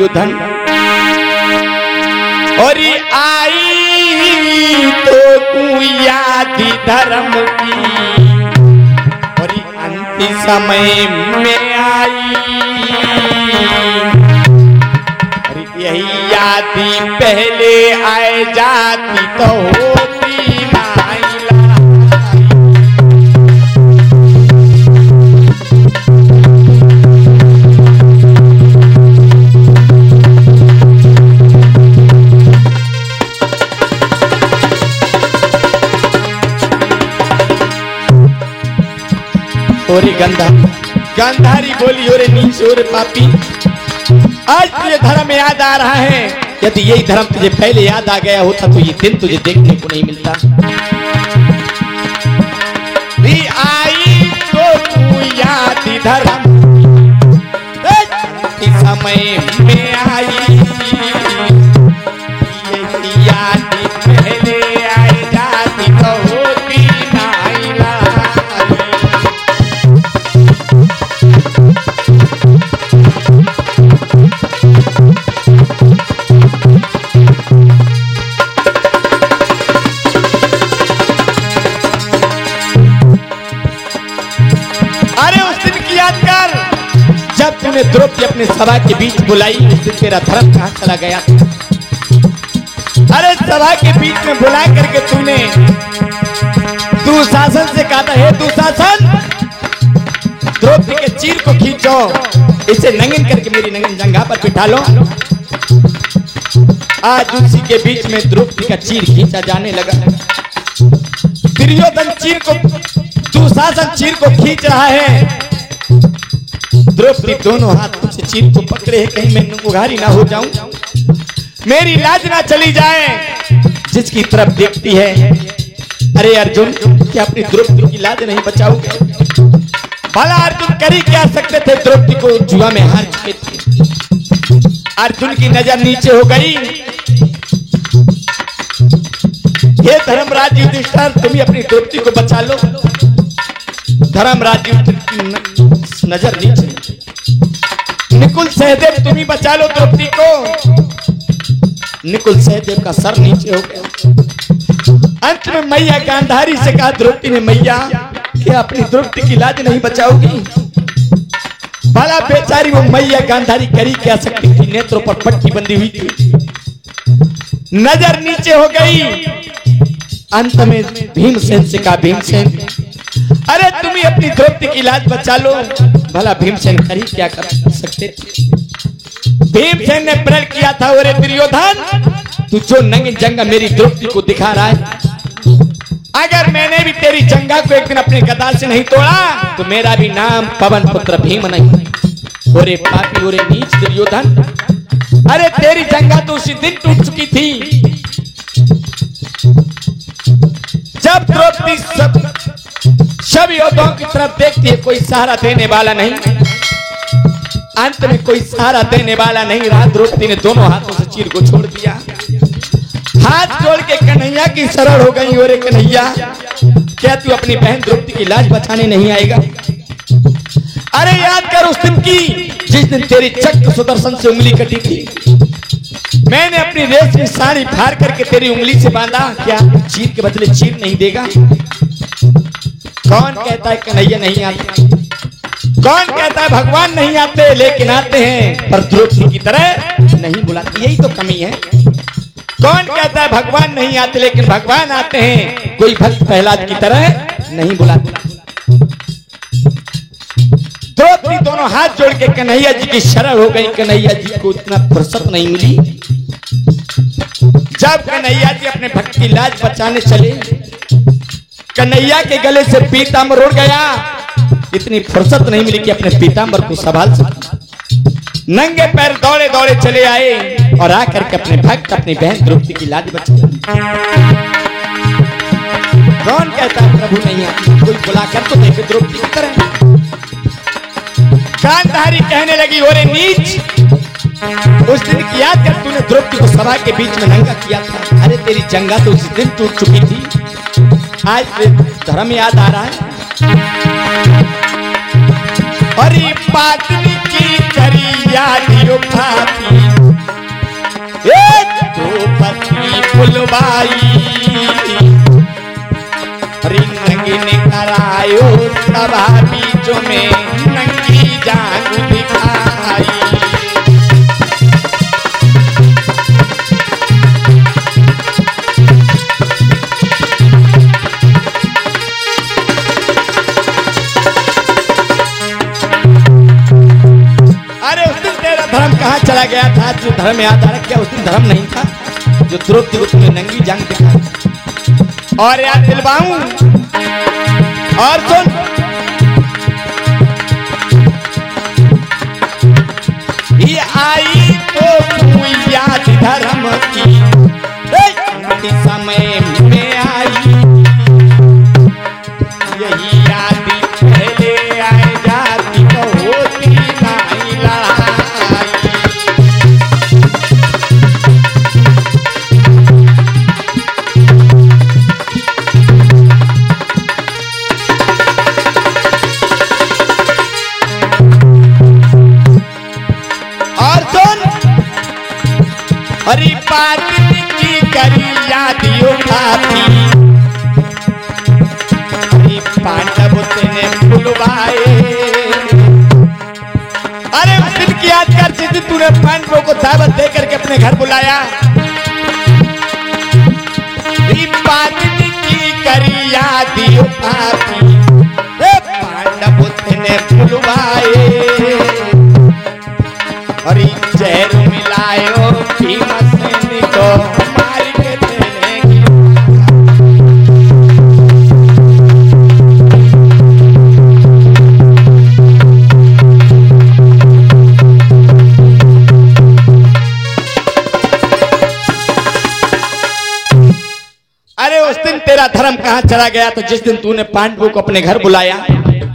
दुर्योधन। और आई तो तू याद धर्म की, और अंतिम समय में आई। और यही यादी पहले आए जाती तो होती नाइला। ओरे गांधारी बोली, ओरे नीच, ओरे पापी, आज तुझे धर्म याद आ रहा है। यदि यही धर्म तुझे पहले याद आ गया होता तो ये दिन तुझे देखने को नहीं मिलता। भी आई तो तू याद धर्म समय में आई। याद पहले आए जाती तो होती नाइला। अरे उस दिन की याद कर जब तूने द्रौपदी अपने सभा के बीच बुलाई। उस दिन तेरा धर्म कहां चला गया? अरे सभा के बीच में बुला करके तूने दुशासन से कहा था, हे दुशासन, द्रौपदी के चीर को खींचो, इसे नंगन करके मेरी नंगन जंघा पर बिठा लो। आज उसी के बीच में द्रौपदी का चीर खींचा जाने लगा। दुर्योधन चीर को, दुशासन चीर को खींच रहा है। द्रौपदी दोनों हाथों से चीर को पकड़े है, कहीं मैं उघारी ना हो जाऊं, मेरी लाज ना चली जाए। जिसकी तरफ देखती है, अरे अर्जुन, क्या अपनी द्रौपदी की लाज नहीं बचाओगे? भला अर्जुन कर ही क्या सकते थे? द्रौपदी को जुआ में हार चुके थे। अर्जुन की नजर नीचे हो गई। हे धर्मराज युधिष्ठिर, तुम ही अपनी द्रौपदी को बचा लो। धर्मराज युधिष्ठिर की नजर नीचे। निकुल सहदेव, तुम ही बचा लो द्रौपदी को। निकुल सहदेव का सर नीचे हो गया। अंत में मैया गांधारी से कहा, द्रौपदी ने, मैया, क्या अपनी द्रौपदी की लाज नहीं बचाओगी? भला बेचारी वो मैया गांधारी करी क्या सकती थी? नेत्रों पर पट्टी बंधी हुई थी, नजर नीचे हो गई। अंत में भीमसेन से कहा, भीमसेन, अरे तुम ही अपनी द्रौपदी की लाज बचा लो। भला भीमसेन करी क्या कर सकते थे? भीमसेन ने प्रण किया था, अरे दुर्योधन, तू जो नंगी जंगा मेरी द्रौपदी को दिखा रहा है, अगर मैंने भी तेरी जंगा को एक दिन अपनी गदा से नहीं तोड़ा तो मेरा भी नाम पवन पुत्र भीम नहीं। ओरे पापी, ओरे नीच दुर्योधन, अरे तेरी जंगा तो उसी दिन टूट चुकी थी जब द्रौपदी सब योद्धाओं की तरफ देखती है, कोई सहारा देने वाला नहीं। अंत में कोई सहारा देने वाला नहीं रहा। द्रौपदी ने दोनों हाथों से चीर को छोड़ दिया। हाथ जोड़ के कन्हैया की शरण हो गई। और कन्हैया, क्या तू अपनी बहन द्रौपदी की लाज बचाने नहीं आएगा? अरे याद कर उस दिन की, जिस दिन तेरी चक्र सुदर्शन से उंगली कटी थी। मैंने अपनी रेस में साड़ी फाड़ करके तेरी उंगली से बांधा। क्या चीर के बदले चीर नहीं देगा? कौन कहता है कन्हैया नहीं आते? कौन कहता है भगवान नहीं आते? लेकिन आते हैं, पर द्रौपदी की तरह नहीं बुलाते। यही तो कमी है। कौन कहता है भगवान नहीं आते, लेकिन भगवान आते हैं, कोई भक्त प्रहलाद की तरह नहीं बुलाते। द्रौपदी दोनों हाथ जोड़ के कन्हैया जी की शरण हो गई। कन्हैया जी को इतना फुर्सत नहीं मिली। जब कन्हैया जी अपने भक्त की लाज बचाने चले, कन्हैया के गले से पीतांबर उड़ गया। इतनी फुर्सत नहीं मिली कि अपने पीतांबर को संभाल सके। नंगे पैर दौड़े दौड़े चले आए और आकर के अपने भक्त, अपनी बहन द्रौपदी की लाज बचाई। कौन कहता है प्रभु नहीं आते? कोई बुलाकर तो देखे द्रौपदी की तरह। गांधारी कहने लगी, ओरे नीच, उस दिन की याद कर, तूने द्रौपदी को सभा के बीच में नंगा किया था। अरे तेरी जंगा तो उस दिन टूट चुकी थी, आज धर्म याद आ रहा है। अरे पाटनी की करी यादियों भाभी, द्रौपदी फुलबाई नंगी ने करायो सभा बीचों में नंगी जांग दिखाई। धर्म कहाँ चला गया था? जो धर्म याद आ रहा, क्या उस दिन धर्म नहीं था जो द्रौपदी को तुम्हें नंगी जांग दिखा? और याद दिलवाऊं और सुन, ये आई तो याद धर्म की समय में आई, यही याद पहले आए जाती तो होती नहीं लड़ाई। हरी बात की करी यादियों खाती, हरी पांडव तेने बुलवाए। अरे उस दिन की याद कर जिस दिन तूने पांडवों को दावत दे करके अपने घर बुलाया। हरी बात की करी यादियों खाती, पांडव तेने बुलवाए। हरी जहर मिलायो भीमसेन को मार के देने। अरे उस दिन तेरा धर्म कहाँ चला गया? तो जिस दिन तूने पांडवों को अपने घर बुलाया,